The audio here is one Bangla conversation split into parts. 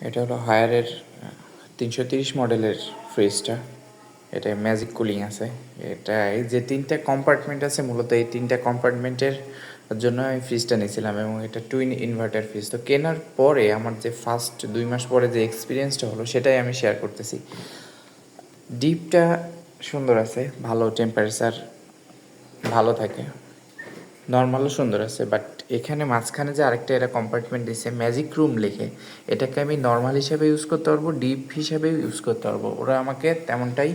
এটা হলো হায়ারের 330 মডেলের ফ্রিজটা। এটা ম্যাজিক কুলিং আছে। এটা এই যে 3টা কম্পার্টমেন্ট আছে, মূলত এই 3টা কম্পার্টমেন্টের জন্য আমি ফ্রিজটা নিয়েছিলাম, এবং এটা টুইন ইনভার্টার ফ্রিজ। তো কেনার পরে আমার যে ফার্স্ট 2 মাস পরে যে এক্সপিরিয়েন্সটা হলো সেটাই আমি শেয়ার করতেছি। ডিপটা সুন্দর আছে, ভালো টেম্পারেচার ভালো থাকে, নর্মালও সুন্দর আছে। বাট এখানে মাঝখানে যে আরেকটা এরা কম্পার্টমেন্ট দিচ্ছে ম্যাজিক রুম লিখে, এটাকে আমি নর্মাল হিসাবে ইউজ করতে পারবো, ডিপ হিসাবেও ইউজ করতে পারবো। ওরা আমাকে তেমনটাই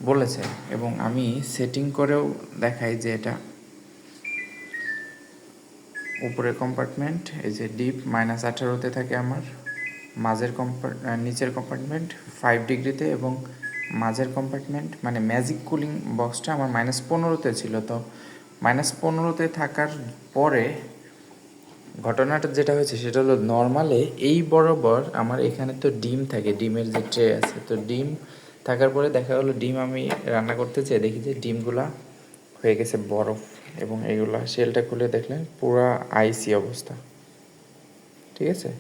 বলেছে, এবং আমি সেটিং করেও দেখাই যে এটা উপরের কম্পার্টমেন্ট, এই যে ডিপ -18-তে থাকে আমার, মাঝের নিচের কম্পার্টমেন্ট 5 ডিগ্রিতে, এবং মাঝের কম্পার্টমেন্ট মানে ম্যাজিক কুলিং বক্সটা আমার -15-তে ছিল। তো -15-তে থাকার পরে ঘটনাটা যেটা হয়েছে সেটা হলো, নর্মালে এই বরাবর আমার এখানে তো ডিম থাকে, ডিমের যে ট্রে আছে, তো ডিম থাকার পরে দেখা গেলো ডিম আমি রান্না করতে চেয়ে দেখি যে ডিমগুলা হয়ে গেছে বরফ, এবং এইগুলা শেলটা খুলে দেখলেন পুরা আইসি অবস্থা। ঠিক আছে,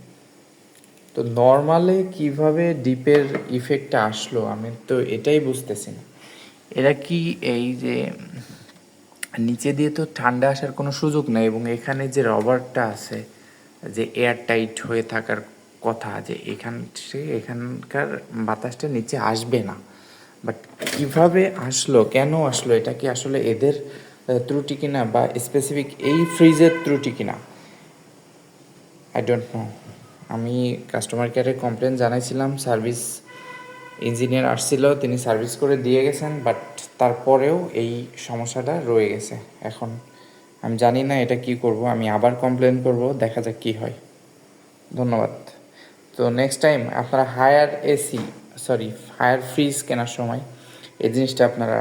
তো নর্মালে কিভাবে ডিপের ইফেক্টটা আসলো আমি তো এটাই বুঝতেছি না। এরা কি এই যে নিচে দিয়ে তো ঠান্ডা আসার কোনো সুযোগ নেই, এবং এখানে যে রবারটা আছে যে এয়ার টাইট হয়ে থাকার কথা, যে এখানকার বাতাসটা নিচে আসবে না, বাট কিভাবে আসলো, কেন আসলো, এটা কি আসলে এদের ত্রুটি কিনা বা স্পেসিফিক এই ফ্রিজের ত্রুটি কিনা, আই ডোন্ট নো। আমি কাস্টমার কেয়ারে কমপ্লেন জানাইছিলাম, সার্ভিস ইঞ্জিনিয়ার আসছিল, তিনি সার্ভিস করে দিয়ে গেছেন, বাট তারপরেও এই সমস্যাটা রয়ে গেছে। এখন আমি জানি না এটা কি করব, আমি আবার কমপ্লেন করব, দেখা যাক কি হয়। ধন্যবাদ। তো নেক্সট টাইম আপনারা হায়ার ফ্রিজ কেনার সময় এই জিনিসটা আপনারা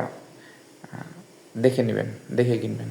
দেখে নেবেন, দেখে কিনবেন।